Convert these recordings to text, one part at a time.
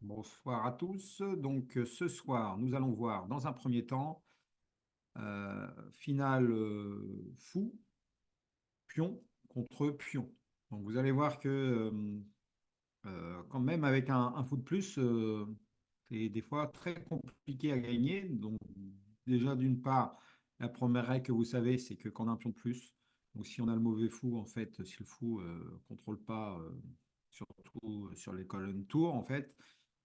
Bonsoir à tous. Donc ce soir, nous allons voir dans un premier temps finale fou, pion contre pion. Donc vous allez voir que quand même avec un fou de plus, c'est des fois très compliqué à gagner. Donc déjà d'une part, la première règle que vous savez, c'est que quand on a un pion de plus, donc si on a le mauvais fou, en fait, si le fou contrôle pas, surtout sur les colonnes tour, en fait,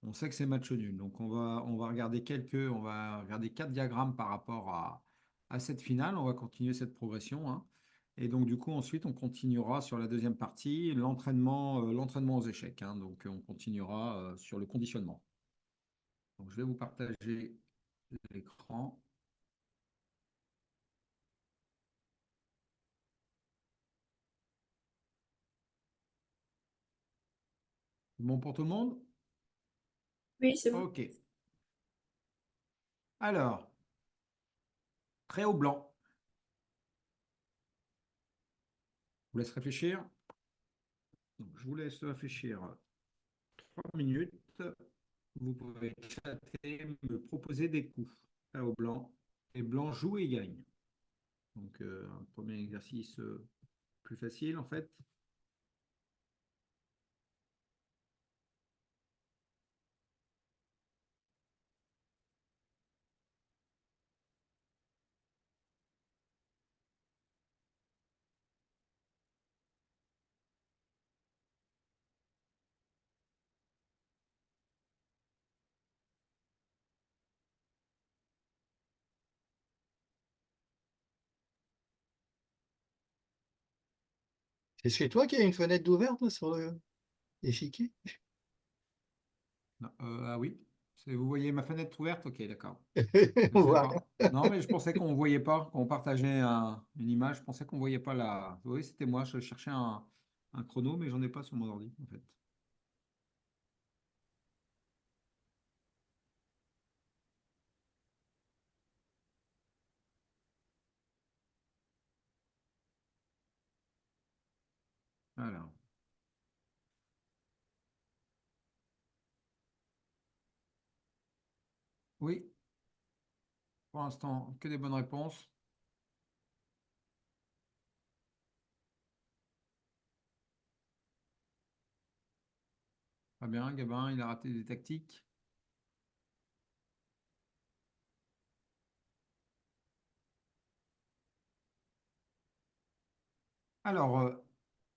on sait que c'est match nul. Donc on va regarder quatre diagrammes par rapport à cette finale. On va continuer cette progression, hein. Et donc, du coup, ensuite, on continuera sur la deuxième partie, l'entraînement aux échecs, hein. Donc, on continuera sur le conditionnement. Donc, je vais vous partager l'écran. Bon pour tout le monde? Oui, c'est bon. OK. Alors, très haut blanc. Je vous laisse réfléchir. Donc, je vous laisse réfléchir 3 minutes. Vous pouvez chatter, me proposer des coups. Très haut blanc. Et blanc joue et gagne. Donc, un premier exercice plus facile, en fait. C'est chez toi qu'il y a une fenêtre d'ouverte là, sur l'échiquier? Non, ah oui, vous voyez ma fenêtre ouverte? Ok, d'accord. Je On sais voit pas. Non, mais je pensais qu'on ne voyait pas, qu'on partageait une image. Je pensais qu'on ne voyait pas la. Oui, c'était moi. Je cherchais un chrono, mais j'en ai pas sur mon ordi, en fait. Alors, oui, pour l'instant, que des bonnes réponses. Pas bien, Gabin, il a raté des tactiques. Alors,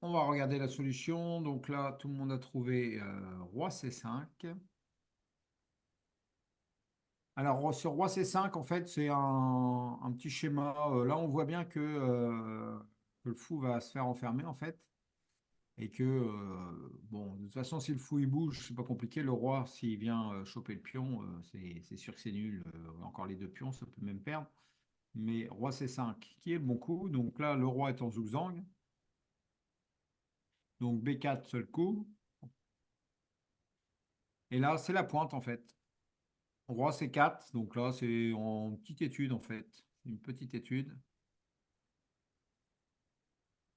on va regarder la solution. Donc là, tout le monde a trouvé roi C5. Alors, sur roi C5, en fait, c'est un petit schéma. Là, on voit bien que le fou va se faire enfermer, en fait. Et que, bon, de toute façon, si le fou il bouge, c'est pas compliqué. Le roi, s'il vient choper le pion, c'est sûr que c'est nul. Encore les deux pions, ça peut même perdre. Mais roi C5, qui est le bon coup. Donc là, le roi est en zigzag. Donc B4, seul coup. Et là, c'est la pointe, en fait. Roi C4. Donc là, c'est en petite étude, en fait. Une petite étude.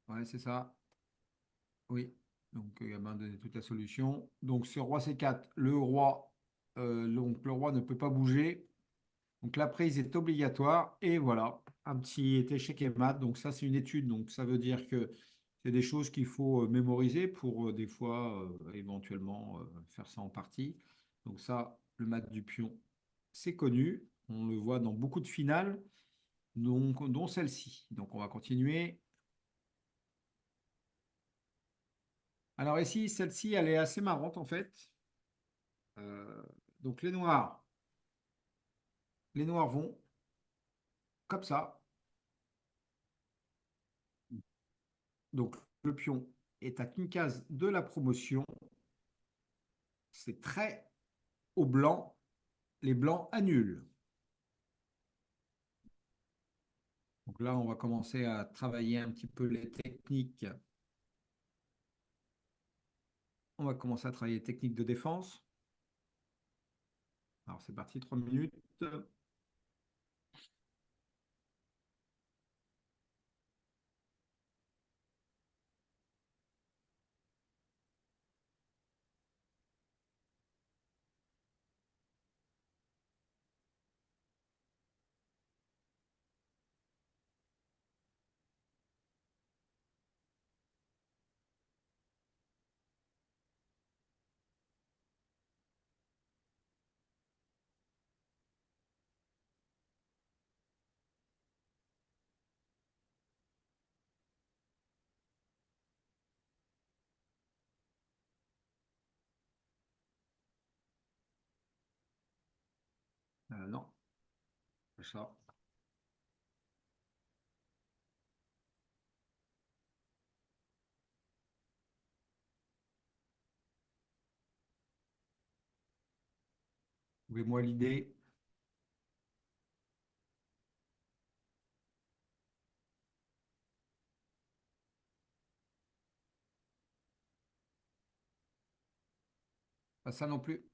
Ouais, c'est ça. Oui, donc il m'a donné toute la solution. Donc sur roi C4, le roi ne peut pas bouger. Donc la prise est obligatoire. Et voilà, un petit échec et mat. Donc ça, c'est une étude. Donc ça veut dire que c'est des choses qu'il faut mémoriser pour des fois éventuellement faire ça en partie. Donc ça, le mat du pion, c'est connu. On le voit dans beaucoup de finales, donc, dont celle-ci. Donc on va continuer. Alors ici, celle-ci, elle est assez marrante en fait. Euh, donc les noirs vont comme ça. Donc le pion est à une case de la promotion. C'est très au blanc. Les blancs annulent. Donc là, on va commencer à travailler un petit peu les techniques. On va commencer à travailler les techniques de défense. Alors c'est parti, 3 minutes. ça. Trouvez-moi l'idée. Pas ça non plus.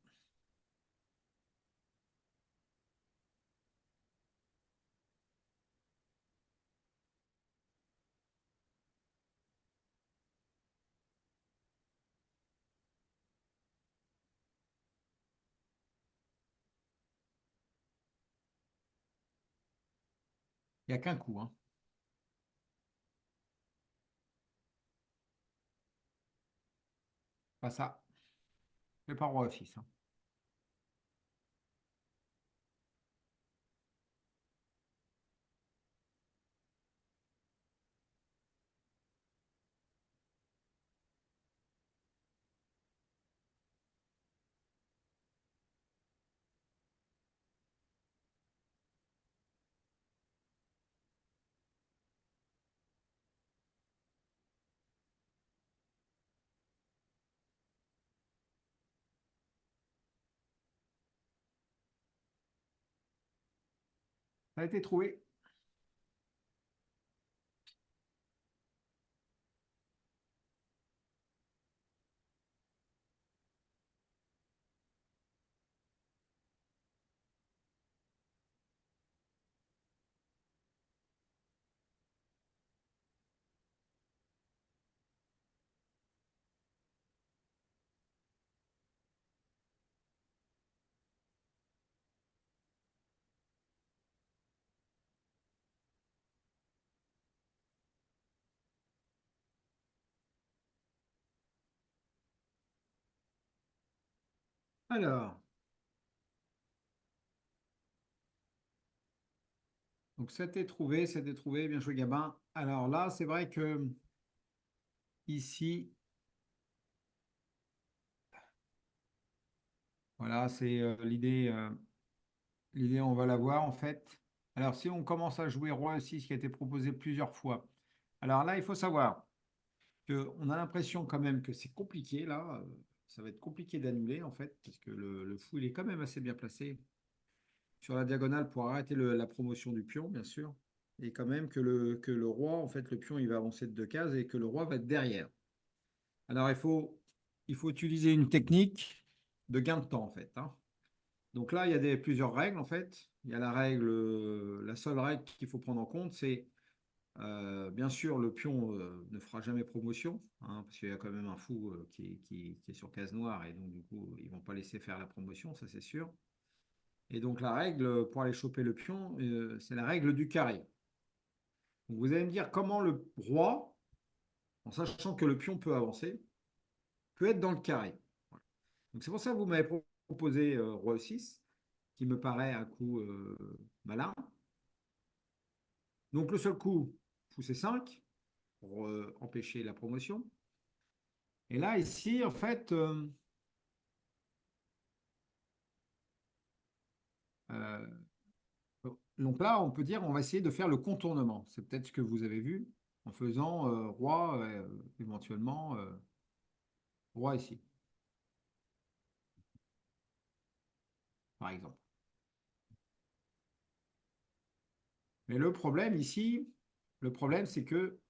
Il n'y a qu'un coup, hein. Pas ça. C'est pas roi aussi, ça. Ça a été trouvé. Alors, donc c'était trouvé, c'était trouvé. Bien joué, Gabin. Alors là, c'est vrai que ici, voilà, c'est l'idée. L'idée, on va la voir en fait. Alors, si on commence à jouer roi E6 qui a été proposé plusieurs fois. Alors là, il faut savoir qu'on a l'impression quand même que c'est compliqué là. Ça va être compliqué d'annuler en fait, parce que le fou, il est quand même assez bien placé sur la diagonale pour arrêter la promotion du pion, bien sûr. Et quand même que le roi, en fait, le pion, il va avancer de 2 cases et que le roi va être derrière. Alors, il faut utiliser une technique de gain de temps, en fait, hein. Donc là, il y a plusieurs règles, en fait. Il y a la seule règle qu'il faut prendre en compte, c'est bien sûr, le pion ne fera jamais promotion, hein, parce qu'il y a quand même un fou qui est sur case noire, et donc du coup, ils ne vont pas laisser faire la promotion, ça c'est sûr. Et donc la règle pour aller choper le pion, c'est la règle du carré. Donc, vous allez me dire comment le roi, en sachant que le pion peut avancer, peut être dans le carré. Voilà. Donc c'est pour ça que vous m'avez proposé roi 6, qui me paraît un coup malin. Donc le seul coup, fou C5, pour empêcher la promotion. Et là, ici, en fait, euh, donc là, on peut dire, on va essayer de faire le contournement. C'est peut-être ce que vous avez vu en faisant roi, éventuellement, roi ici, par exemple. Mais le problème ici, le problème, c'est que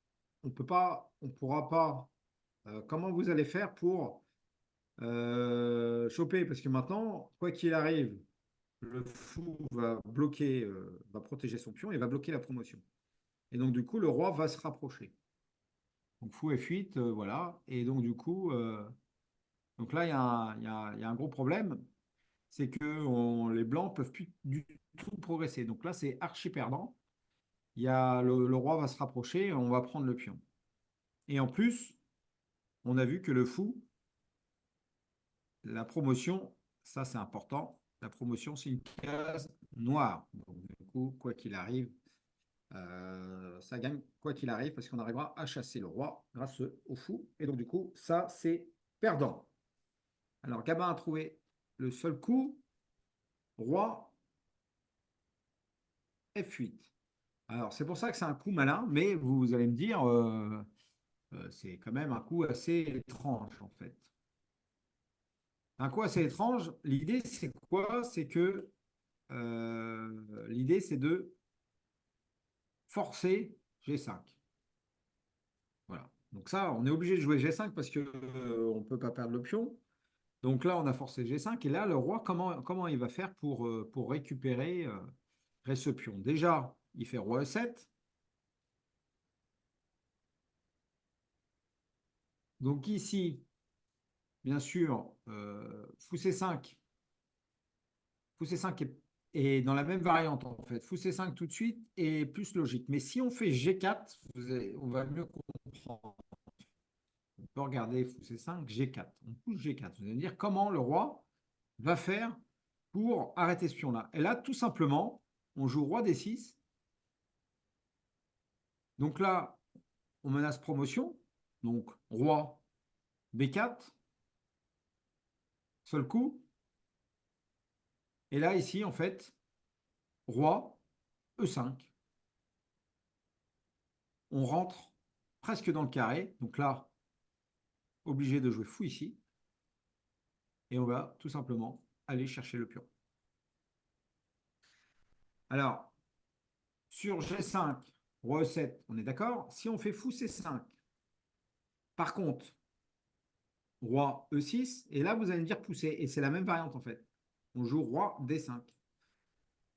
on peut pas, on pourra pas. Comment vous allez faire pour choper? Parce que maintenant, quoi qu'il arrive, le fou va bloquer, va protéger son pion et va bloquer la promotion. Et donc, du coup, le roi va se rapprocher. Donc, fou F8, voilà. Et donc, du coup, donc là, il y a un gros problème, c'est que les blancs peuvent plus du tout progresser. Donc là, c'est archi perdant. Le roi va se rapprocher et on va prendre le pion. Et en plus, on a vu que le fou, la promotion, ça c'est important, la promotion, c'est une case noire. Donc, du coup, quoi qu'il arrive, ça gagne quoi qu'il arrive parce qu'on arrivera à chasser le roi grâce au fou. Et donc, du coup, ça, c'est perdant. Alors, Gabin a trouvé le seul coup, roi F8. Alors, c'est pour ça que c'est un coup malin, mais vous allez me dire, c'est quand même un coup assez étrange, en fait. Un coup assez étrange, l'idée, c'est quoi? C'est que l'idée, c'est de forcer G5. Voilà. Donc ça, on est obligé de jouer G5 parce que on ne peut pas perdre le pion. Donc là, on a forcé G5. Et là, le roi, comment il va faire pour récupérer ce pion? Déjà, il fait roi E7. Donc ici, bien sûr, fou C5. Fou C5 est dans la même variante, en fait. Fou C5 tout de suite est plus logique. Mais si on fait G4, on va mieux comprendre. On peut regarder fou C5, G4. On pousse G4. Vous allez me dire comment le roi va faire pour arrêter ce pion-là. Et là, tout simplement, on joue roi D6. Donc là, on menace promotion. Donc roi B4, seul coup. Et là, ici, en fait, roi E5. On rentre presque dans le carré. Donc là, obligé de jouer fou ici. Et on va tout simplement aller chercher le pion. Alors, sur G5, roi E7, on est d'accord. Si on fait fou C5, par contre, roi E6, et là, vous allez me dire pousser. Et c'est la même variante, en fait. On joue roi D5.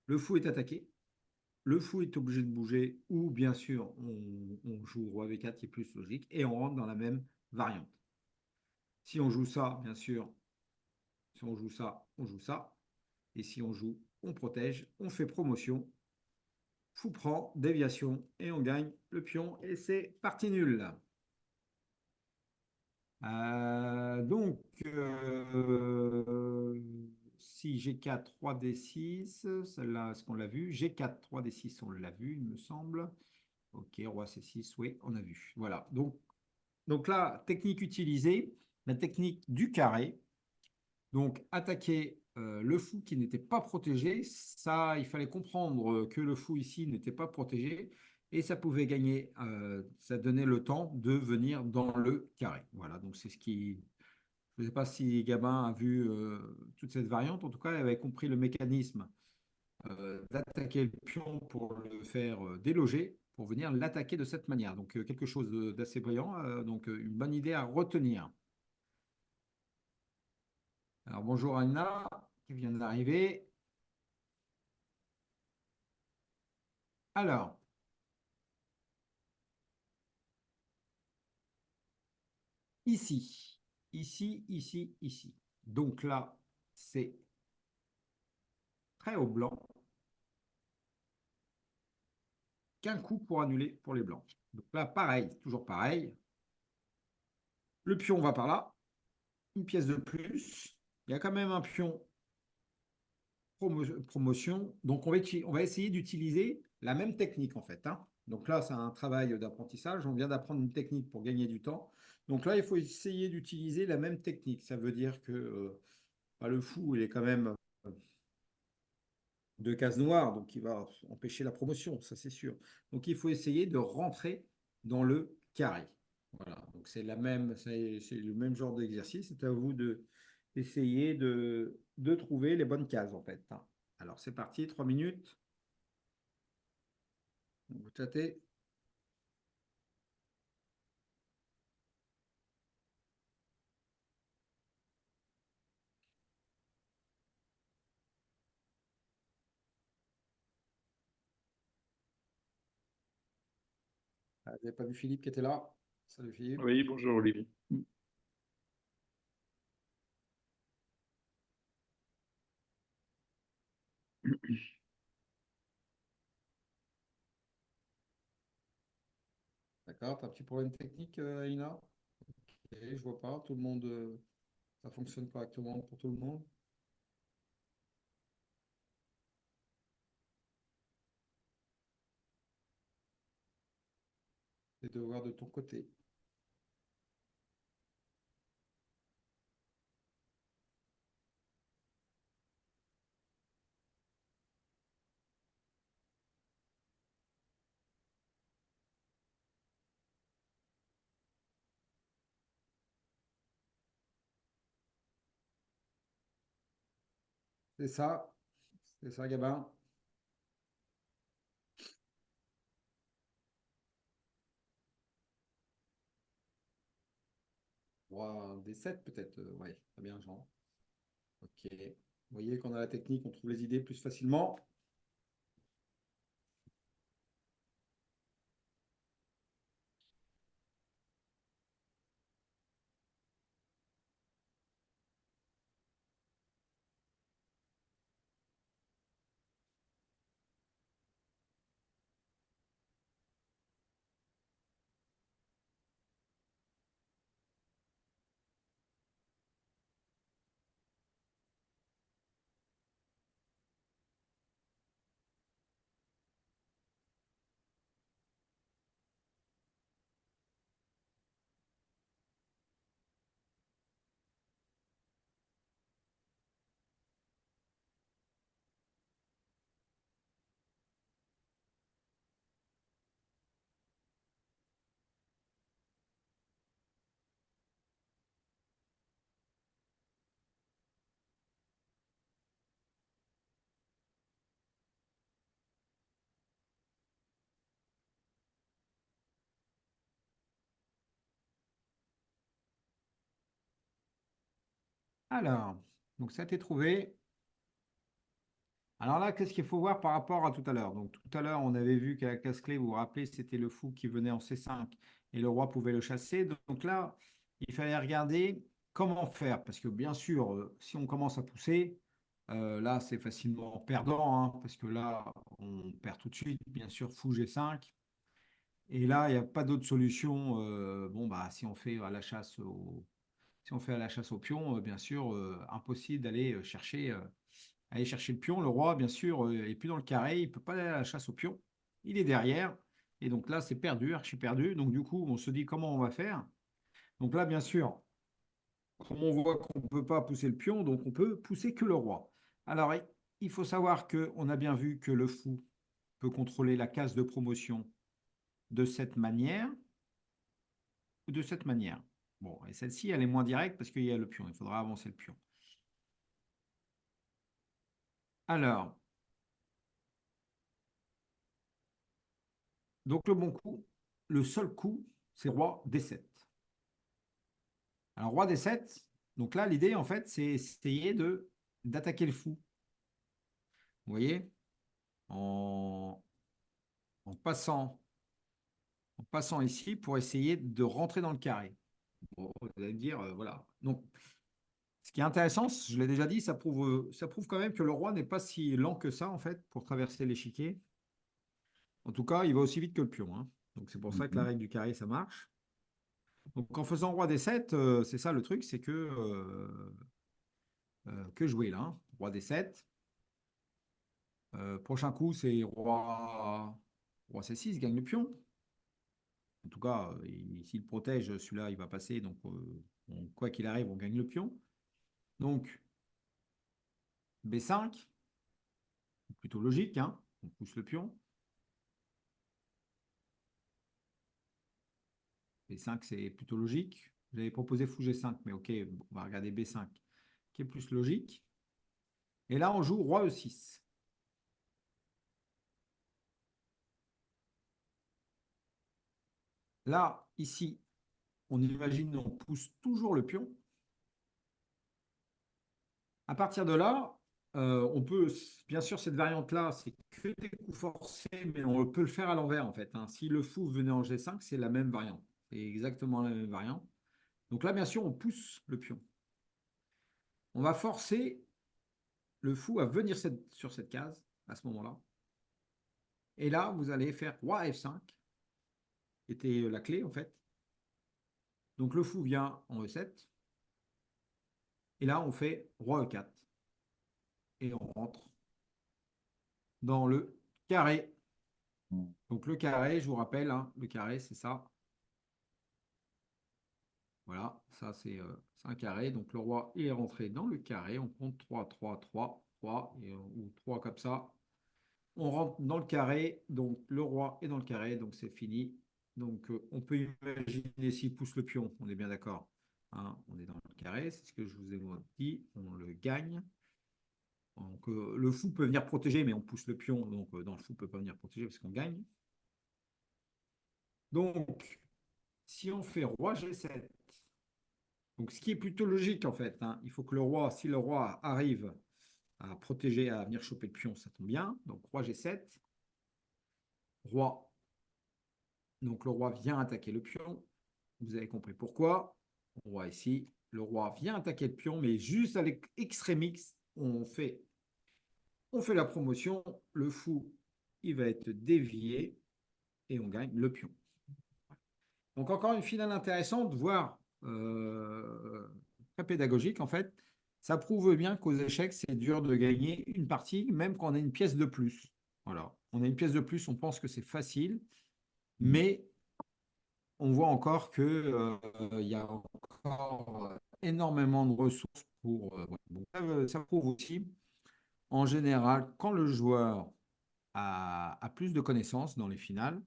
Le fou est attaqué. Le fou est obligé de bouger, ou bien sûr, on joue roi V4 qui est plus logique, et on rentre dans la même variante. Si on joue ça, bien sûr, si on joue ça, on joue ça. Et si on joue, on protège, on fait promotion, fou prend, déviation, et on gagne le pion, et c'est parti nul. Donc, si G4, 3D6, celle-là, est-ce qu'on l'a vu? G4, 3D6, on l'a vu, il me semble. Ok, roi C6, oui, on a vu. Voilà. Donc là, technique utilisée, la technique du carré. Donc, attaquer le fou qui n'était pas protégé, ça, il fallait comprendre que le fou ici n'était pas protégé et ça pouvait gagner, ça donnait le temps de venir dans le carré. Voilà, donc c'est ce qui. Je ne sais pas si Gabin a vu toute cette variante, en tout cas, il avait compris le mécanisme d'attaquer le pion pour le faire déloger, pour venir l'attaquer de cette manière. Donc, quelque chose d'assez brillant, donc une bonne idée à retenir. Alors, bonjour Anna, qui vient d'arriver. Alors, ici, ici. Donc là, c'est très au blanc qu'un coup pour annuler pour les blancs. Donc là, pareil, toujours pareil. Le pion va par là, une pièce de plus. Il y a quand même un pion promotion. Donc on va essayer d'utiliser la même technique en fait, hein. Donc là, c'est un travail d'apprentissage. On vient d'apprendre une technique pour gagner du temps. Donc là, il faut essayer d'utiliser la même technique. Ça veut dire que bah, le fou, il est quand même de cases noires, donc il va empêcher la promotion, ça c'est sûr. Donc il faut essayer de rentrer dans le carré. Voilà, donc c'est le même genre d'exercice. C'est à vous d'essayer de trouver les bonnes cases en fait, hein. Alors c'est parti, 3 minutes. Vous tâtez. Ah, vous n'avez pas vu Philippe qui était là? Salut Philippe. Oui, bonjour Olivier. D'accord, t'as un petit problème technique, Aïna? Ok, je vois pas. Tout le monde, ça fonctionne correctement pour tout le monde. Et de voir de ton côté. c'est ça, Gabin. Roi D7 peut-être, ouais, très bien, Jean. Ok. Vous voyez qu'on a la technique, on trouve les idées plus facilement. Alors, donc ça a été trouvé. Alors là, qu'est-ce qu'il faut voir par rapport à tout à l'heure? Donc tout à l'heure, on avait vu qu'à la casse-clé, vous vous rappelez, c'était le fou qui venait en C5 et le roi pouvait le chasser. Donc là, il fallait regarder comment faire. Parce que bien sûr, si on commence à pousser, là, c'est facilement perdant, hein, parce que là, on perd tout de suite. Bien sûr, fou G5. Et là, il n'y a pas d'autre solution. Bon, bah, si on fait à la chasse si on fait à la chasse au pion, bien sûr, impossible d'aller aller chercher le pion. Le roi, bien sûr, est plus dans le carré, il ne peut pas aller à la chasse au pion. Il est derrière. Et donc là, c'est perdu, archi perdu. Donc du coup, on se dit comment on va faire. Donc là, bien sûr, comme on voit qu'on ne peut pas pousser le pion, donc on peut pousser que le roi. Alors, il faut savoir qu'on a bien vu que le fou peut contrôler la case de promotion de cette manière ou de cette manière. Bon, et celle-ci, elle est moins directe parce qu'il y a le pion. Il faudra avancer le pion. Alors, donc le bon coup, le seul coup, c'est roi D7. Alors, roi D7, donc là, l'idée, en fait, c'est essayer d'attaquer le fou. Vous voyez, en, en passant, en passant ici pour essayer de rentrer dans le carré. Bon, vous allez me dire, voilà. Donc, ce qui est intéressant, je l'ai déjà dit, ça prouve quand même que le roi n'est pas si lent que ça, en fait, pour traverser l'échiquier. En tout cas, il va aussi vite que le pion, hein. Donc, c'est pour ça que la Mhm. règle du carré, ça marche. Donc, en faisant roi D7, c'est ça le truc, c'est que jouer là, hein. Roi D7. Prochain coup, c'est roi C6, gagne le pion. En tout cas, s'il protège, celui-là, il va passer. Donc, quoi qu'il arrive, on gagne le pion. Donc, B5, plutôt logique, hein. On pousse le pion. B5, c'est plutôt logique. J'avais proposé fou G5, mais ok, on va regarder B5, qui est plus logique. Et là, on joue roi E6. Là, ici, on imagine, on pousse toujours le pion. À partir de là, on peut, bien sûr, cette variante-là, c'est que des coups forcés, mais on peut le faire à l'envers, en fait, hein. Si le fou venait en G5, c'est la même variante. C'est exactement la même variante. Donc là, bien sûr, on pousse le pion. On va forcer le fou à venir sur cette case, à ce moment-là. Et là, vous allez faire roi F5, qui était la clé, en fait. Donc le fou vient en E7. Et là, on fait roi E4. Et on rentre dans le carré. Donc le carré, je vous rappelle, hein, le carré, c'est ça. Voilà, ça c'est un carré. Donc le roi est rentré dans le carré. On compte 3, 3, 3, 3, ou 3 comme ça. On rentre dans le carré. Donc le roi est dans le carré. Donc c'est fini. Donc on peut imaginer s'il pousse le pion. On est bien d'accord, hein, on est dans le carré. C'est ce que je vous ai dit. On le gagne. Donc, le fou peut venir protéger, mais on pousse le pion, donc dans le fou ne peut pas venir protéger parce qu'on gagne. Donc, si on fait roi G7, donc ce qui est plutôt logique en fait, hein, il faut que le roi, si le roi arrive à protéger, à venir choper le pion, ça tombe bien. Donc roi G7, roi. Donc le roi vient attaquer le pion. Vous avez compris pourquoi. Roi ici, le roi vient attaquer le pion, mais juste à l'extrémix, on fait la promotion. Le fou, il va être dévié et on gagne le pion. Donc encore une finale intéressante, voire très pédagogique en fait. Ça prouve bien qu'aux échecs, c'est dur de gagner une partie, même quand on a une pièce de plus. Voilà. On a une pièce de plus, on pense que c'est facile, mais on voit encore que il y a encore énormément de ressources pour. Ouais. Donc, ça prouve aussi, en général, quand le joueur a plus de connaissances dans les finales,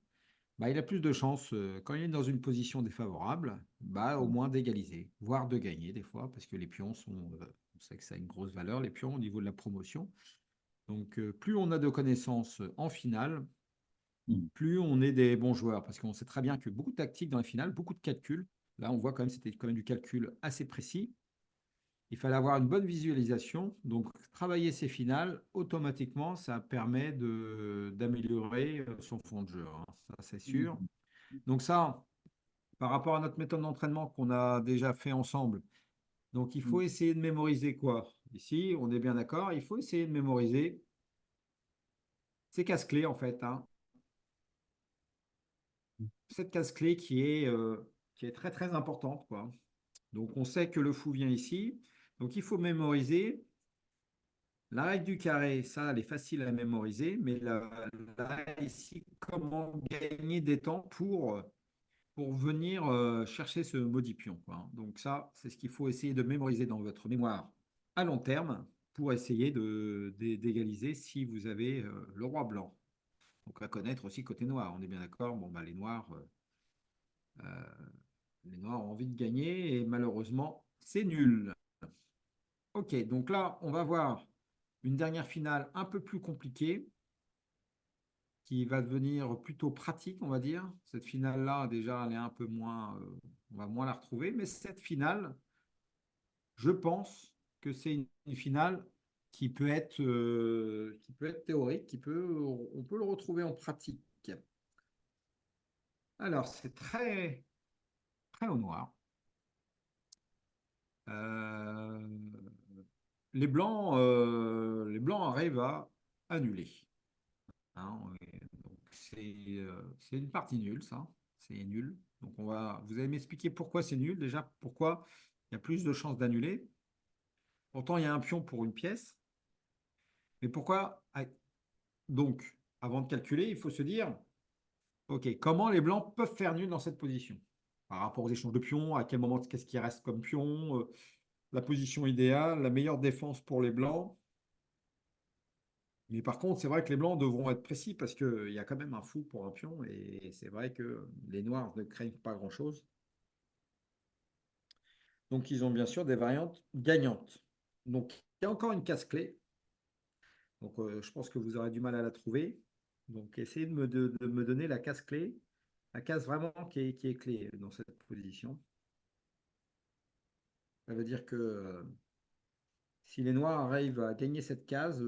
bah, il a plus de chances, quand il est dans une position défavorable, bah, au moins d'égaliser, voire de gagner des fois, parce que les pions sont, on sait que ça a une grosse valeur, les pions au niveau de la promotion. Donc, plus on a de connaissances en finale, plus on est des bons joueurs, parce qu'on sait très bien que beaucoup de tactiques dans les finales, beaucoup de calculs. Là, on voit quand même c'était quand même du calcul assez précis. Il fallait avoir une bonne visualisation. Donc, travailler ces finales, automatiquement, ça permet d'améliorer son fond de jeu, hein. Ça, c'est sûr. Donc ça, par rapport à notre méthode d'entraînement qu'on a déjà fait ensemble, donc il faut essayer de mémoriser quoi? Ici, on est bien d'accord, il faut essayer de mémoriser ces cases-clés en fait, hein. Cette case-clé qui est très très importante, quoi. Donc on sait que le fou vient ici, donc il faut mémoriser la règle du carré, ça elle est facile à mémoriser, mais là ici, comment gagner des temps pour venir chercher ce maudit pion, quoi. Donc ça, c'est ce qu'il faut essayer de mémoriser dans votre mémoire à long terme pour essayer d'égaliser si vous avez le roi blanc. Donc à connaître aussi côté noir, on est bien d'accord. Bon, bah, les noirs ont envie de gagner et malheureusement, c'est nul. Ok, donc là, on va voir une dernière finale un peu plus compliquée qui va devenir plutôt pratique, on va dire. Cette finale-là, déjà, elle est un peu moins, on va moins la retrouver, mais cette finale, je pense que c'est une finale qui peut être théorique, on peut le retrouver en pratique. Alors, c'est très, très au noir. Euh, les blancs arrivent à annuler, hein. Donc, c'est une partie nulle, ça. C'est nul. Donc, vous allez m'expliquer pourquoi c'est nul. Déjà, pourquoi il y a plus de chances d'annuler. Pourtant, il y a un pion pour une pièce. Mais pourquoi? Donc, avant de calculer, il faut se dire, OK, comment les blancs peuvent faire nul dans cette position? Par rapport aux échanges de pions, à quel moment, qu'est-ce qui reste comme pion, la position idéale, la meilleure défense pour les blancs. Mais par contre, c'est vrai que les blancs devront être précis parce qu'il y a quand même un fou pour un pion et c'est vrai que les noirs ne craignent pas grand-chose. Donc, ils ont bien sûr des variantes gagnantes. Donc, il y a encore une case clé. Donc, je pense que vous aurez du mal à la trouver. Donc, essayez de me donner la case clé, la case vraiment qui est clé dans cette position. Ça veut dire que si les noirs arrivent à gagner cette case,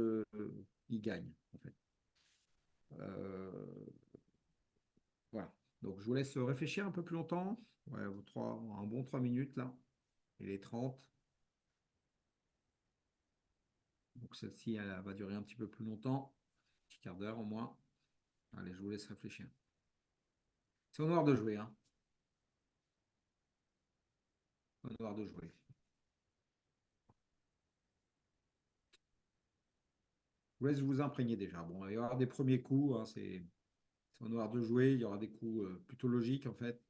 ils gagnent, en fait. Euh, voilà. Donc, je vous laisse réfléchir un peu plus longtemps. Ouais, un bon 3 minutes là. Il est 30. Donc, celle-ci, elle va durer un petit peu plus longtemps. Un petit quart d'heure au moins. Allez, je vous laisse réfléchir. C'est au noir de jouer, hein. Au noir de jouer. Je vous laisse vous imprégner déjà. Bon, il y aura des premiers coups, hein, c'est au noir de jouer. Il y aura des coups plutôt logiques en fait.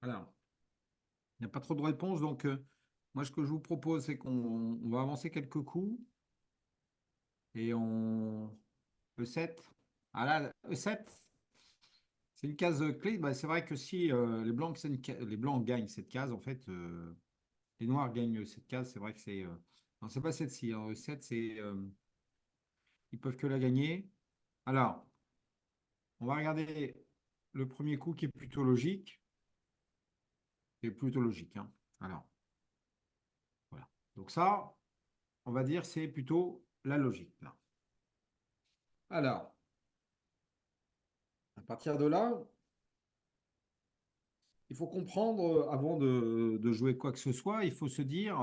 Voilà. Il n'y a pas trop de réponses, donc moi, ce que je vous propose, c'est qu'on va avancer quelques coups et on E7. Ah là, E7, c'est une case clé. Bah, c'est vrai que si les blancs gagnent cette case, en fait, les noirs gagnent cette case. C'est vrai que c'est. Non, c'est pas celle-ci, hein. E7, c'est. Ils peuvent que la gagner. Alors, on va regarder le premier coup qui est plutôt logique. Qui est plutôt logique, hein. Alors, voilà. Donc ça, on va dire c'est plutôt la logique, là. Alors, à partir de là, il faut comprendre, avant de jouer quoi que ce soit, il faut se dire,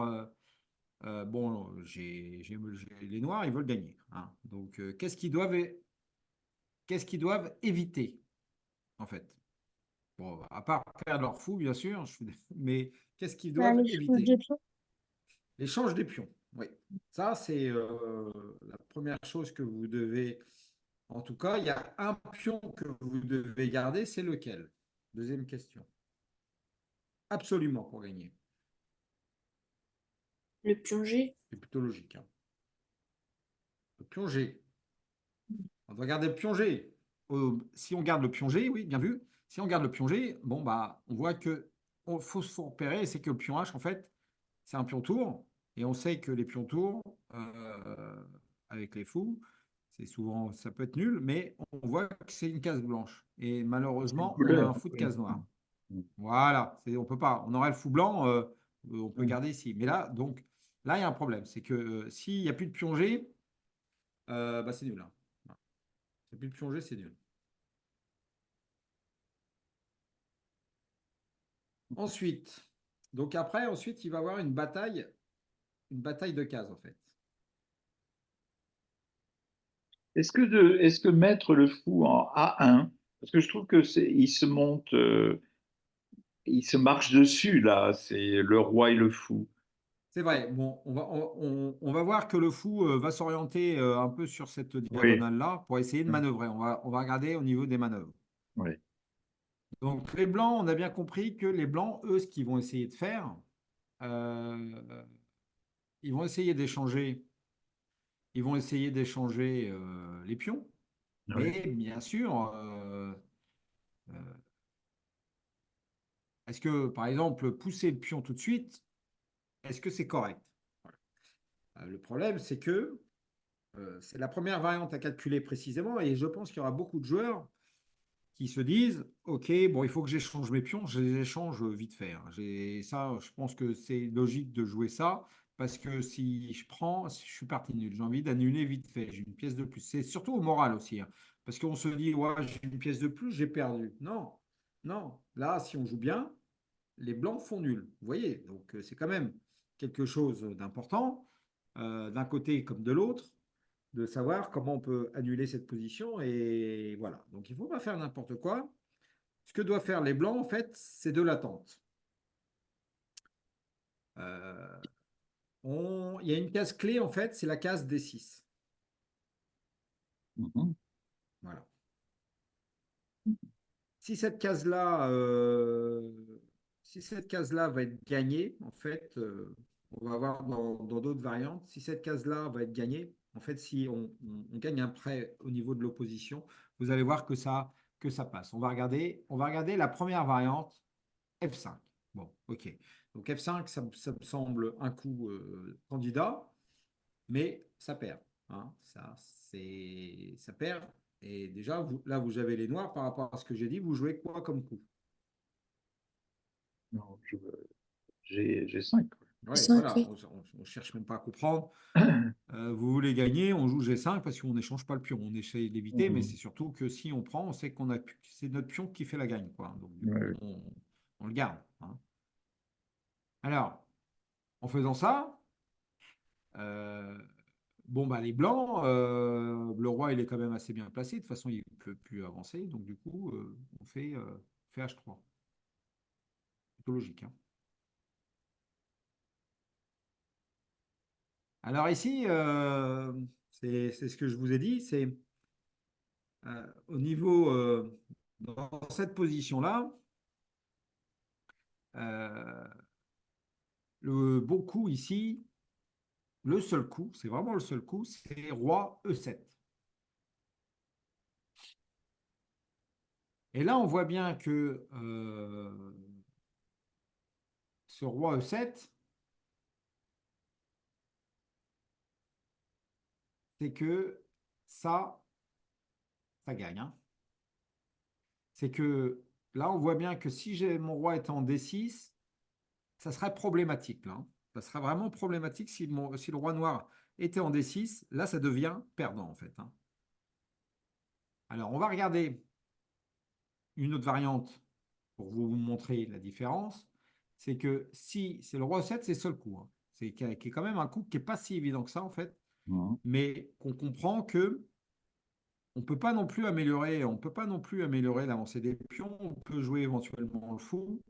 bon, les Noirs, ils veulent gagner, hein. Donc, qu'est-ce qu'ils doivent éviter, en fait? Bon, à part perdre leur fou, bien sûr, mais qu'est-ce qu'ils doivent L'échange éviter? des pions. L'échange des pions, oui. Ça, c'est la première chose que vous devez. En tout cas, il y a un pion que vous devez garder, c'est lequel? Deuxième question. Absolument pour gagner. Le pion G. C'est plutôt logique, hein. Le pion G. On doit garder le pion G. Si on garde le pion G, oui, bien vu. Si on garde le pion G, bon, bah, on voit que faut repérer, c'est que le pion H, en fait, c'est un pion tour. Et on sait que les pions tours, avec les fous, c'est souvent, ça peut être nul, mais on voit que c'est une case blanche. Et C'est une malheureusement, on a un couleur. fou de Oui. case noire. Voilà, on peut pas. On aurait le fou blanc, on peut Mm. garder ici. Mais là, donc, là, il y a un problème. C'est que s'il n'y a plus de pion G, bah, c'est nul, hein. Voilà. S'il n'y a plus de pion G, c'est nul. Ensuite, donc après, ensuite, il va y avoir une bataille de cases, en fait. Est-ce que mettre le fou en A1, parce que je trouve que il se monte, il se marche dessus là, c'est le roi et le fou. C'est vrai. Bon, on va voir que le fou va s'orienter un peu sur cette Oui, diagonale-là pour essayer de manœuvrer. On va regarder au niveau des manœuvres. oui, Donc, les blancs, on a bien compris que les blancs, eux, ce qu'ils vont essayer de faire, euh, ils vont essayer d'échanger, les pions. oui. Mais bien sûr, euh, est-ce que, par exemple, pousser le pion tout de suite, est-ce que c'est correct? Voilà. Le problème, c'est que c'est la première variante à calculer précisément, et je pense qu'il y aura beaucoup de joueurs qui se disent, OK, bon, il faut que j'échange mes pions, je les échange vite fait, hein. Ça, je pense que c'est logique de jouer ça, parce que si je suis parti nul, j'ai envie d'annuler vite fait, j'ai une pièce de plus. C'est surtout au moral aussi, hein, parce qu'on se dit, ouais, j'ai une pièce de plus, j'ai perdu. Non, non. Là, si on joue bien, les blancs font nul. Vous voyez, donc c'est quand même quelque chose d'important, d'un côté comme de l'autre, de savoir comment on peut annuler cette position. Et voilà. Donc il ne faut pas faire n'importe quoi. Ce que doivent faire les blancs, en fait, c'est de l'attente. Euh, il y a une case clé, en fait, c'est la case D6. Mhm. Voilà. Si cette case-là, va être gagnée, en fait, on va voir dans d'autres variantes, si cette case-là va être gagnée, en fait, si on gagne un prêt au niveau de l'opposition, vous allez voir que ça passe. On va regarder la première variante, F5. Bon, ok. Donc F5, ça me semble un coup candidat, mais ça perd, hein. Ça perd. Et déjà, là, vous avez les noirs par rapport à ce que j'ai dit. Vous jouez quoi comme coup? Non, j'ai 5. Oui, 5, voilà. oui. On cherche même pas à comprendre. Vous voulez gagner, on joue G5 parce qu'on n'échange pas le pion. On essaie d'éviter, mais c'est surtout que si on prend, on sait c'est notre pion qui fait la gagne, quoi. Donc, du coup, on le garde, hein. Alors, en faisant ça, euh, bon, bah, les blancs, le roi, il est quand même assez bien placé. De toute façon, il ne peut plus avancer. Donc, du coup, on fait H3. Plutôt logique, hein. Alors, ici, c'est ce que je vous ai dit. C'est au niveau, dans cette position-là, le bon coup ici, le seul coup, c'est vraiment le seul coup, c'est roi E7. Et là, on voit bien que ce roi E7, c'est que ça gagne, hein. C'est que là, on voit bien que si mon roi était en D6, ça serait problématique, là, hein. Ça serait vraiment problématique si le roi noir était en D6. Là, ça devient perdant, en fait, hein. Alors, on va regarder une autre variante pour vous montrer la différence. C'est que si c'est le roi 7, c'est le seul coup, hein. C'est qui est quand même un coup qui n'est pas si évident que ça, en fait, Mhm. mais qu'on comprend que on peut pas non plus améliorer, on peut pas non plus améliorer l'avancée des pions. On peut jouer éventuellement le fou,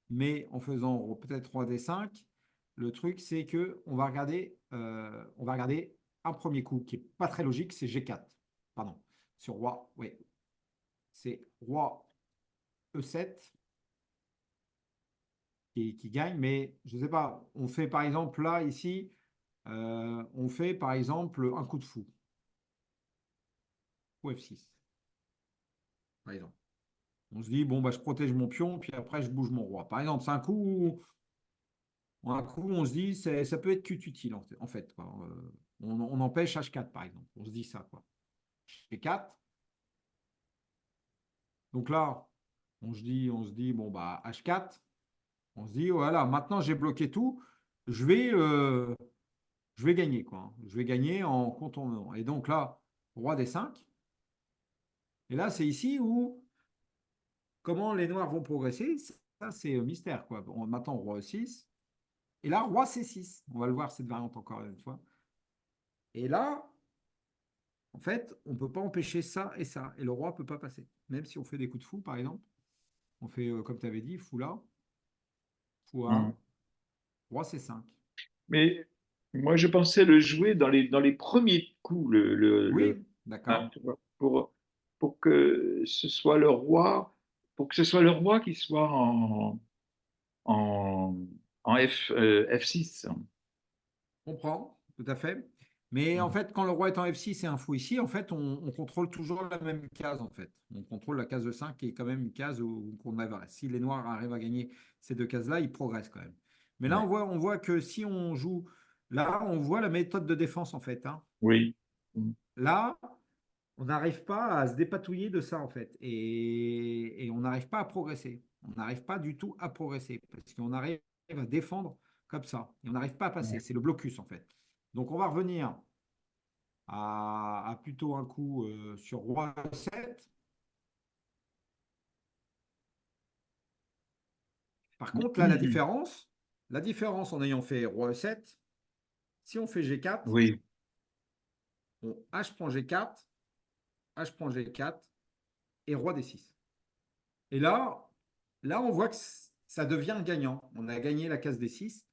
mais en faisant peut-être roi D5, le truc c'est que on va regarder un premier coup qui est pas très logique, c'est G4. Pardon, sur roi, oui, c'est roi E7 qui gagne, mais je sais pas. On fait par exemple là ici, on fait par exemple un coup de fou ou F6, par exemple. On se dit, bon, bah, je protège mon pion, puis après, je bouge mon roi. Par exemple, c'est un coup, on se dit, ça peut être utile, en fait, quoi. On empêche H4, par exemple. On se dit ça, quoi. G4. Donc là, on se dit, bon, bah, H4. On se dit, voilà, maintenant, j'ai bloqué tout. Je vais, euh, je vais gagner, quoi, hein. Je vais gagner en contournant. Et donc là, roi D5. Et là, c'est ici où, comment les noirs vont progresser, ça, c'est mystère, quoi. Bon, maintenant, roi E6. Et là, roi C6. On va le voir, cette variante encore une fois. Et là, en fait, on ne peut pas empêcher ça et ça. Et le roi ne peut pas passer. Même si on fait des coups de fou, par exemple. On fait, comme tu avais dit, fou là, fou Mhm. A1, roi C5. Mais moi, je pensais le jouer dans les premiers coups, Oui, hein, d'accord. tu vois, pour que ce soit le roi, pour que ce soit le roi qui soit en, F6. On prend, tout à fait. Mais en fait, quand le roi est en F6 et un fou ici, en fait, on contrôle toujours la même case, en fait. On contrôle la case de 5 qui est quand même une case où on arrive. Si les noirs arrivent à gagner ces deux cases-là, ils progressent quand même. Mais là, Ouais. on voit que si on joue, là, on voit la méthode de défense, en fait, hein. Oui. Mhm. Là, on n'arrive pas à se dépatouiller de ça, en fait. Et on n'arrive pas à progresser. On n'arrive pas du tout à progresser parce qu'on arrive à défendre comme ça. Et on n'arrive pas à passer. Ouais. C'est le blocus, en fait. Donc, on va revenir à plutôt un coup sur roi 7. Par contre, là, la différence en ayant fait roi 7, si on fait G4, Oui, on H prend G4, H prend G4 et roi D6. Et là, on voit que ça devient gagnant. On a gagné la case D6.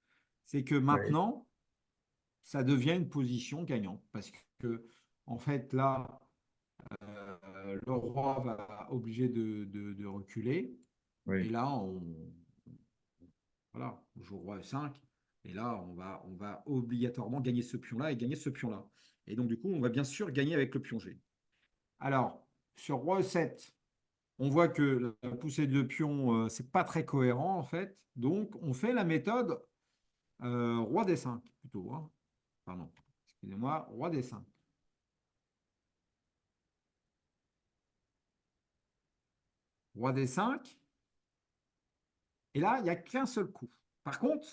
C'est que oui, maintenant, ça devient une position gagnante. Parce que, en fait, là, le roi va obligé de reculer. Et oui. là, voilà, on joue roi F5. Et là, on va obligatoirement gagner ce pion-là et gagner ce pion-là. Et donc, du coup, on va bien sûr gagner avec le pion G. Alors, sur roi E7, on voit que la poussée de pion, c'est pas très cohérent en fait. Donc, on fait la méthode roi D5 plutôt, hein. Pardon, excusez-moi, roi D5. Roi D5. Et là, il n'y a qu'un seul coup. Par contre,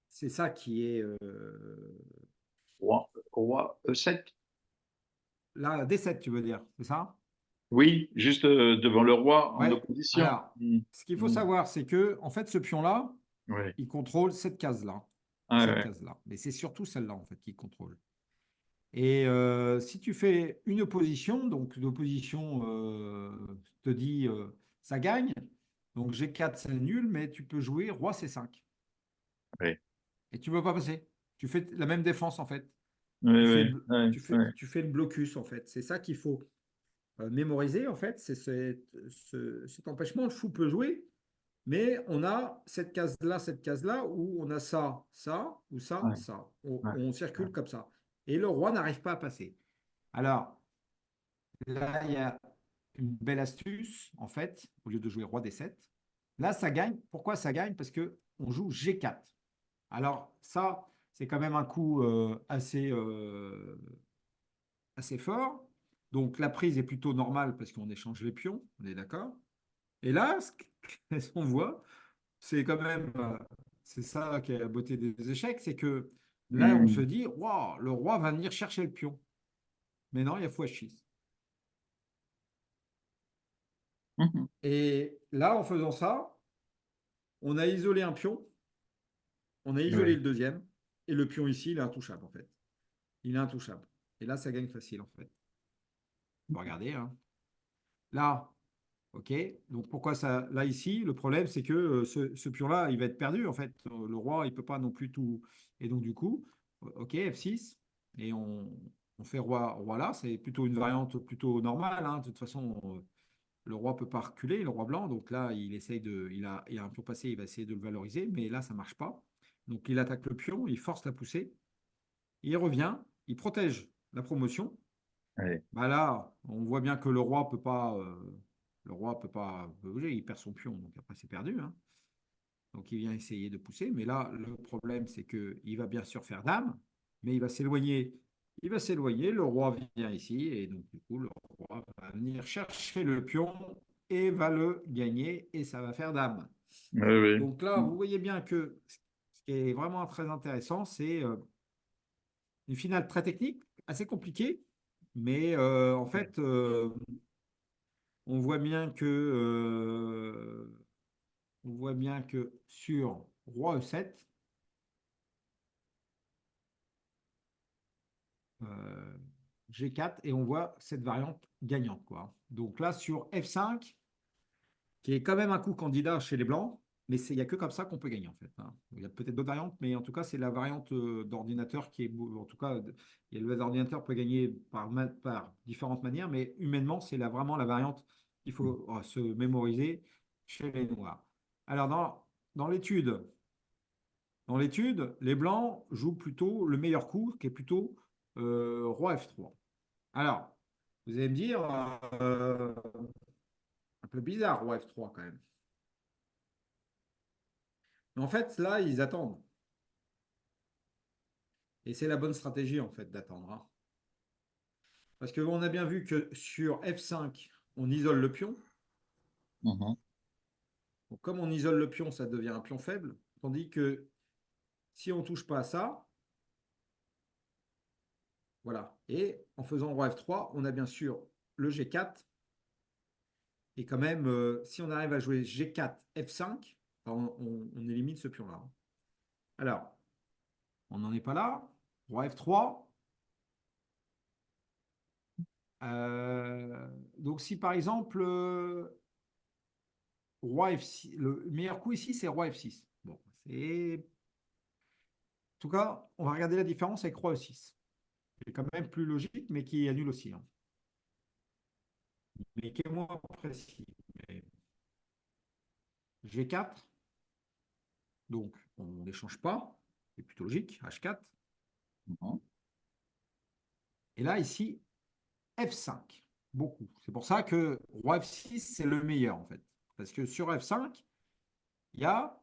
c'est ça qui est Roi E7. là, D7, tu veux dire, c'est ça? Oui, juste devant le roi en Ouais. opposition. Alors, Mm. ce qu'il faut Mm. savoir, c'est que en fait, ce pion-là, Oui. il contrôle cette case-là et Ah, cette ouais. case-là. Mais c'est surtout celle-là en fait qu'il contrôle. Et si tu fais une opposition, donc l'opposition te dit ça gagne, donc G4 c'est nul, mais tu peux jouer roi C5 Oui, et tu ne peux pas passer. Tu fais la même défense en fait. oui, Tu fais, oui, oui, oui. tu fais le blocus en fait. C'est ça qu'il faut mémoriser en fait. C'est cet empêchement. Le fou peut jouer, Mais on a cette case-là, où on a ça, ça, ou ça, Ouais, ça. ouais, On ouais. circule comme ça. Et le roi n'arrive pas à passer. Alors, là, il y a une belle astuce, en fait, au lieu de jouer roi D7. Là, ça gagne. Pourquoi ça gagne? Parce que on joue G4. Alors, ça, c'est quand même un coup assez fort. Donc, la prise est plutôt normale parce qu'on échange les pions, on est d'accord? Et là, ce qu'on voit, c'est quand même, c'est ça qui est la beauté des échecs, c'est que là, on se Hmm. dit, waouh, le roi va venir chercher le pion. Mais non, il y a fou-6. Mhm. Et là, en faisant ça, on a isolé un pion, on a isolé Ouais. le deuxième, et le pion ici, il est intouchable, en fait. Il est intouchable. Et là, ça gagne facile, en fait. On peut regarder, hein. Là, ok. Donc, pourquoi ça? Là, ici, le problème, c'est que ce pion-là, il va être perdu, en fait. Le roi, il ne peut pas non plus tout. Et donc, du coup, ok, F6. Et on fait roi là. C'est plutôt une variante plutôt normale, hein. De toute façon, le roi ne peut pas reculer, le roi blanc. Donc là, il essaye de. Il a un pion passé, il va essayer de le valoriser. Mais là, ça ne marche pas. Donc, il attaque le pion, il force la poussée. Il revient, il protège la promotion. Ouais. Bah là, on voit bien que le roi peut pas bouger, il perd son pion, donc après c'est perdu, hein. Donc il vient essayer de pousser, mais là le problème c'est que il va bien sûr faire dame, mais il va s'éloigner, le roi vient ici et donc du coup le roi va venir chercher le pion et va le gagner et ça va faire dame. Ouais, ouais. Donc là vous voyez bien que ce qui est vraiment très intéressant, c'est une finale très technique, assez compliquée, mais en fait on voit bien que sur roi E7, G4, et on voit cette variante gagnante, quoi. Donc là, sur F5, qui est quand même un coup candidat chez les Blancs, mais il n'y a que comme ça qu'on peut gagner, en fait, hein. Il y a peut-être d'autres variantes, mais en tout cas, c'est la variante d'ordinateur qui est. En tout cas, l'ordinateur peut gagner par différentes manières, mais humainement, c'est vraiment la variante qu'il faut se mémoriser chez les Noirs. Alors, dans l'étude, les Blancs jouent plutôt le meilleur coup, qui est plutôt roi F3. Alors, vous allez me dire, un peu bizarre, roi F3 quand même. Mais en fait, là, ils attendent. Et c'est la bonne stratégie, en fait, d'attendre, hein. Parce qu'on a bien vu que sur F5, on isole le pion. Mhm. Donc, comme on isole le pion, ça devient un pion faible. Tandis que si on ne touche pas à ça, voilà. Et en faisant roi F3, on a bien sûr le G4. Et quand même, si on arrive à jouer G4, F5, on élimine ce pion-là, hein. Alors, on n'en est pas là. Roi F3. Donc, si par exemple, roi F6, le meilleur coup ici, c'est roi F6. Bon, c'est. En tout cas, on va regarder la différence avec roi E6. C'est quand même plus logique, mais qui annule aussi, hein. Mais qui est moins précis. Mais G4, donc on n'échange pas. C'est plutôt logique. H4. Mhm. Et là, ici, F5. Beaucoup. C'est pour ça que roi F6, c'est le meilleur, en fait. Parce que sur F5, il y a,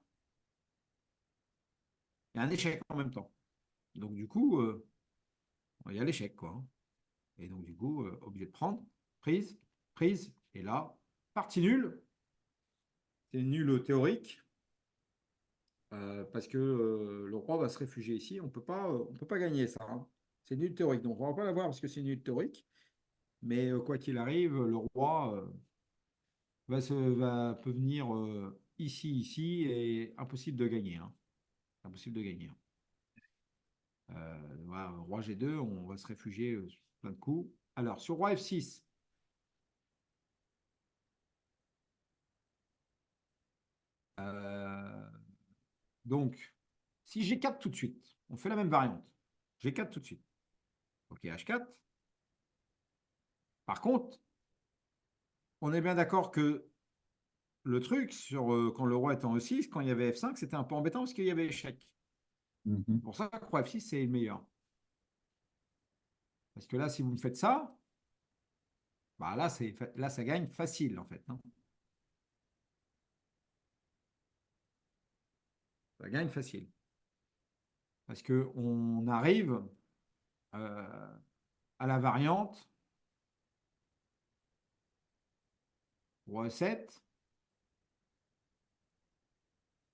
il y a un échec en même temps. Donc, du coup, il y a l'échec, quoi, hein. Et donc, du coup, obligé de prendre. Prise, prise. Et là, partie nulle. C'est nul théorique. Parce que le roi va se réfugier ici. On peut pas gagner ça, hein. C'est nul théorique. Donc, on va pas l'avoir parce que c'est nul théorique. Mais quoi qu'il arrive, le roi peut venir ici, et impossible de gagner, hein. Impossible de gagner, hein. Voilà, roi G2, on va se réfugier plein de coups. Alors, sur roi F6, euh, donc, si G4 tout de suite, on fait la même variante. G4 tout de suite. Ok, H4. Par contre, on est bien d'accord que le truc, quand le roi était en E6, quand il y avait F5, c'était un peu embêtant parce qu'il y avait échec. Mhm. C'est pour ça que roi F6, c'est le meilleur. Parce que là, si vous me faites ça, bah là, ça gagne facile, en fait, hein. Ça gagne facile. Parce qu'on arrive à la variante roi 7.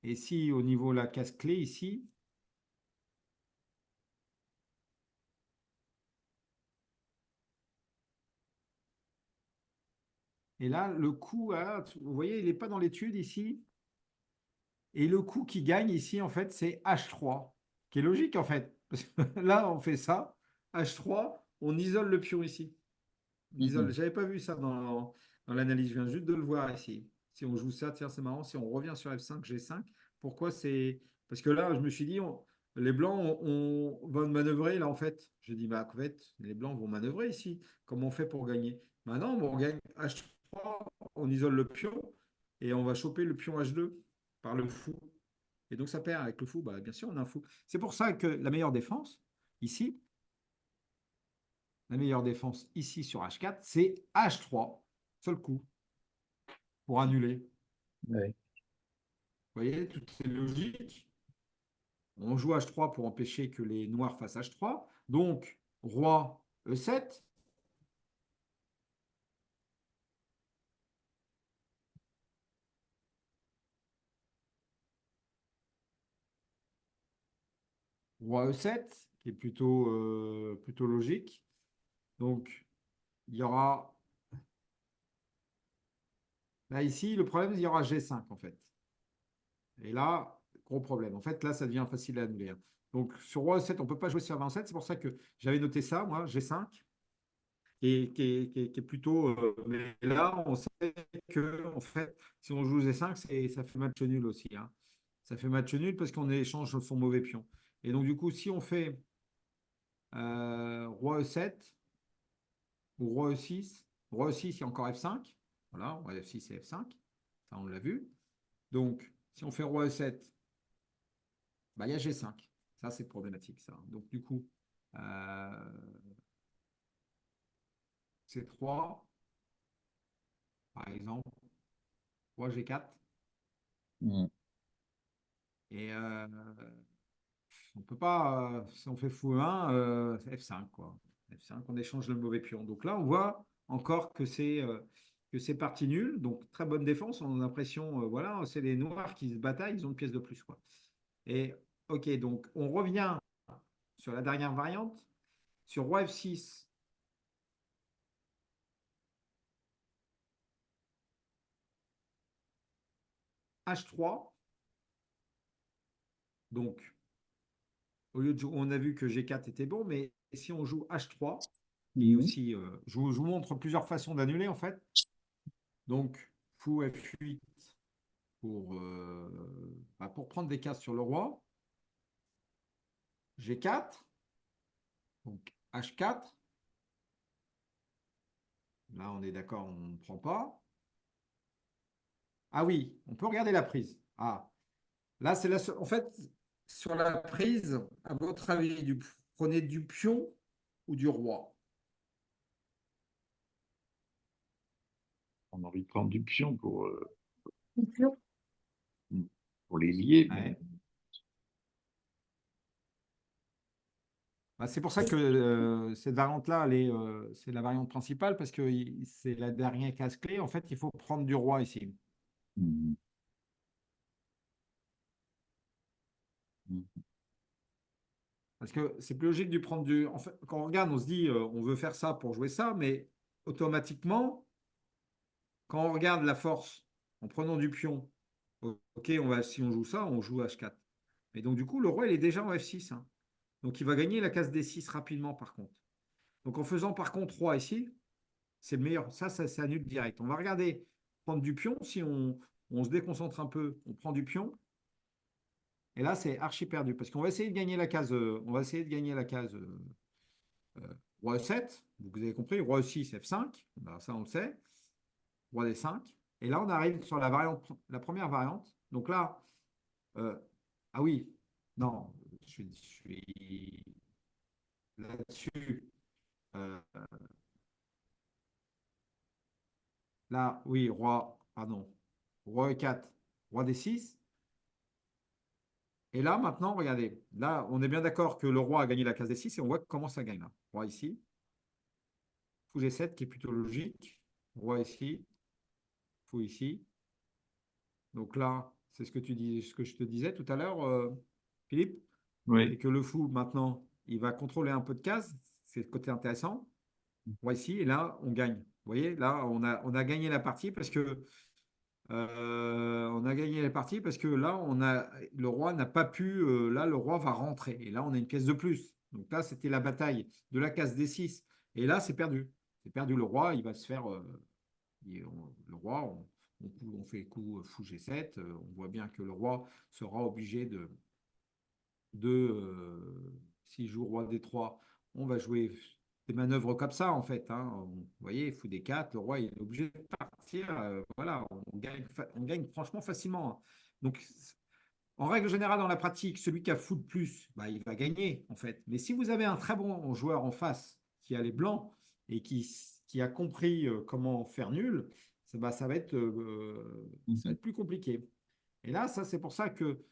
Et si au niveau de la case clé ici, et là, le coup, vous voyez, il n'est pas dans l'étude ici. Et le coup qui gagne ici, en fait, c'est H3, qui est logique, en fait. Parce que là, on fait ça, H3, on isole le pion ici. Mhm. J'avais pas vu ça dans l'analyse, je viens juste de le voir ici. Si on joue ça, tiens, c'est marrant, si on revient sur F5, G5, pourquoi c'est. Parce que là, je me suis dit, les Blancs vont manœuvrer là, en fait. J'ai dit, bah, en fait, les Blancs vont manœuvrer ici. Comment on fait pour gagner? Maintenant, on gagne H3, on isole le pion et on va choper le pion H2 par le fou. Et donc, ça perd avec le fou, bah, bien sûr, on a un fou. C'est pour ça que la meilleure défense, ici, la meilleure défense ici sur H4, c'est H3, seul coup, pour annuler. Ouais. Vous voyez, tout est logique. On joue H3 pour empêcher que les noirs fassent H3. Donc, roi E7. Roi E7, qui est plutôt logique. Donc, il y aura. Là, ici, le problème, il y aura G5, en fait. Et là, gros problème. En fait, là, ça devient facile à annuler, hein. Donc, sur roi E7, on ne peut pas jouer sur V7. C'est pour ça que j'avais noté ça, moi, G5. Qui est plutôt. Mais là, on sait que, en fait, si on joue G5, ça fait match nul aussi, hein. Ça fait match nul parce qu'on échange son mauvais pion. Et donc, du coup, si on fait roi E7 ou roi E6, il y a encore F5. Voilà, roi F6 et F5. Ça, on l'a vu. Donc, si on fait roi E7, bah, il y a G5. Ça, c'est problématique, ça. Donc, du coup, C3, par exemple, roi G4. Mhm. Et on peut pas, si on fait fou 1, F5, quoi. F5, on échange le mauvais pion. Donc là, on voit encore que c'est parti nul. Donc très bonne défense. On a l'impression, voilà, c'est les noirs qui se bataillent, ils ont une pièce de plus, quoi. Et ok, donc on revient sur la dernière variante. Sur roi F6, H3. Donc, au lieu de jouer, on a vu que G4 était bon, mais si on joue H3, et Mhm. aussi, je vous montre plusieurs façons d'annuler, en fait. Donc, fou F8 pour prendre des cases sur le roi. G4, donc H4. Là, on est d'accord, on ne prend pas. Ah oui, on peut regarder la prise. Ah, là, c'est la seule. En fait, sur la prise, à votre avis, prenez du pion ou du roi? On a envie de prendre du pion Conclure. pour les lier, mais Ouais. Bah, c'est pour ça que cette variante-là, c'est la variante principale parce que c'est la dernière case clé. En fait, il faut prendre du roi ici. Mhm. Mhm. Parce que c'est plus logique de prendre du. En fait, quand on regarde, on se dit on veut faire ça pour jouer ça, mais automatiquement, quand on regarde la force en prenant du pion, ok, si on joue ça, on joue H4. Mais donc, du coup, le roi, il est déjà en F6, hein. Donc, il va gagner la case D6 rapidement, par contre. Donc, en faisant par contre roi ici, c'est le meilleur. Ça c'est annule direct. On va regarder prendre du pion. Si on se déconcentre un peu, on prend du pion. Et là, c'est archi perdu parce qu'on va essayer de gagner la case. On va essayer de gagner la case roi E7. Vous avez compris, roi E6, F5. Ben, ça, on le sait. Roi D5. Et là, on arrive sur la première variante. Donc là, ah oui, non, je suis là-dessus. Euh, Là, oui, pardon, roi E4, roi D6. Et là, maintenant, regardez, là, on est bien d'accord que le roi a gagné la case D6 et on voit comment ça gagne là. Roi ici, fou G7 qui est plutôt logique, roi ici, fou ici. Donc là, c'est ce que tu dis, ce que je te disais tout à l'heure, Philippe, c'est Oui. que le fou, maintenant, il va contrôler un peu de cases, c'est le côté intéressant. Roi ici, et là, on gagne. Vous voyez, là, on a gagné la partie parce que on a gagné la partie parce que là, le roi n'a pas pu. Là, le roi va rentrer. Et là, on a une pièce de plus. Donc là, c'était la bataille de la case D6. Et là, c'est perdu. C'est perdu. Le roi, il va se faire. Le roi, on fait coup fou G7. On voit bien que le roi sera obligé s'il joue roi D3, on va jouer des manœuvres comme ça, en fait. Hein. Vous voyez, fou D4, le roi, il est obligé de partir. Voilà, on gagne franchement facilement. Hein. Donc, en règle générale, dans la pratique, celui qui a fou de plus, bah, il va gagner, en fait. Mais si vous avez un très bon joueur en face qui a les blancs et qui a compris comment faire nul, ça va être plus compliqué. Et là, ça, c'est pour ça que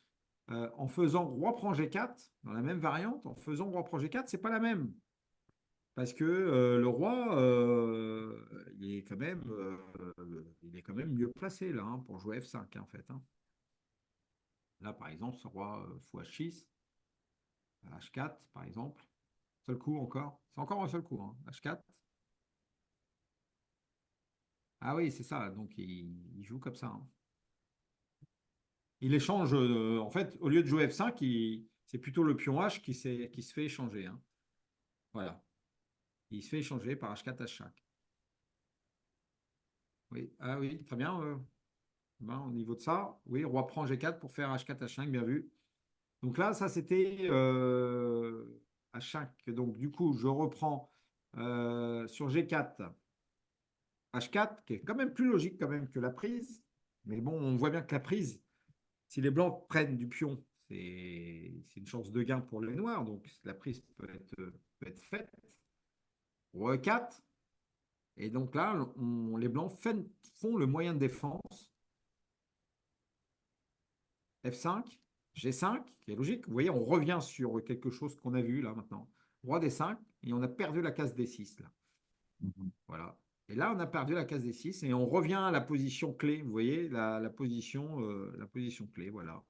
en faisant roi prend G4, dans la même variante, en faisant roi prend G4, c'est pas la même. Parce que le roi, il est quand même mieux placé là, hein, pour jouer F5 hein, en fait. Hein. Là, par exemple, ce roi fou H6, H4, par exemple. Seul coup encore. C'est encore un seul coup. Hein. H4. Ah oui, c'est ça. Donc, il joue comme ça. Hein. Il échange, en fait, au lieu de jouer F5, c'est plutôt le pion H qui se fait échanger. Hein. Voilà. Il se fait échanger par H4, H5. Oui, ah oui, très bien. Ben, au niveau de ça, oui, roi prend G4 pour faire H4, H5, bien vu. Donc là, ça c'était H5. Donc du coup, je reprends sur G4, H4, qui est quand même plus logique quand même que la prise. Mais bon, on voit bien que la prise, si les blancs prennent du pion, c'est une chance de gain pour les noirs. Donc la prise peut être faite. Roi E4. Et donc là, les blancs font le moyen de défense. F5, G5, qui est logique. Vous voyez, on revient sur quelque chose qu'on a vu là maintenant. Roi D5, et on a perdu la case D6 là. Voilà. Et là, on a perdu la case D6 et on revient à la position clé. Vous voyez, la position clé, voilà.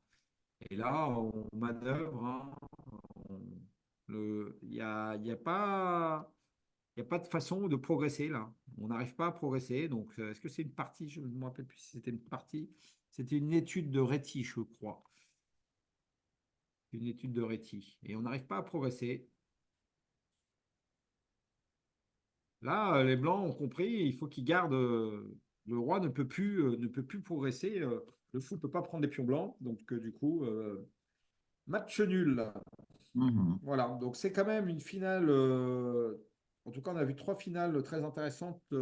Et là, on manœuvre. Hein, il y a pas. Il n'y a pas de façon de progresser là. On n'arrive pas à progresser. Donc, est-ce que c'est une partie? Je ne me rappelle plus si c'était une partie. C'était une étude de Réti, je crois. Une étude de Réti. Et on n'arrive pas à progresser. Là, les Blancs ont compris, il faut qu'ils gardent. Le roi ne peut plus progresser. Le fou ne peut pas prendre des pions blancs. Donc, du coup, match nul. Mhm. Voilà. Donc, c'est quand même une finale. En tout cas, on a vu 3 finales très intéressantes.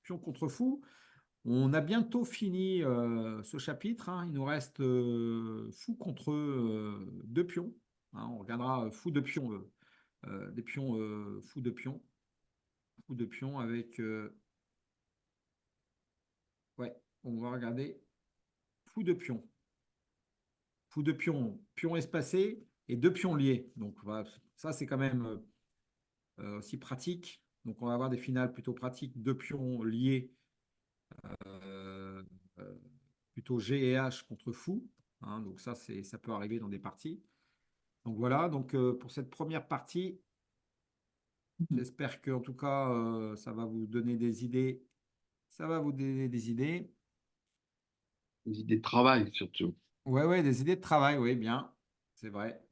Pion contre fou. On a bientôt fini ce chapitre. Hein. Il nous reste fou contre 2 pions. Hein. On regardera fou de pion, des pions fou de pion. Fou de pion avec. Ouais, on va regarder fou de pion. Fou de pion, pion espacé et 2 pions liés. Donc voilà, ça, c'est quand même aussi pratique. Donc on va avoir des finales plutôt pratiques. 2 pions liés, euh, euh, plutôt G et H contre fou. Hein. Donc ça peut arriver dans des parties. Donc voilà, donc pour cette première partie, j'espère que en tout cas, ça va vous donner des idées. Ça va vous donner des idées. Des idées de travail surtout. Ouais, ouais, des idées de travail, oui, bien. C'est vrai.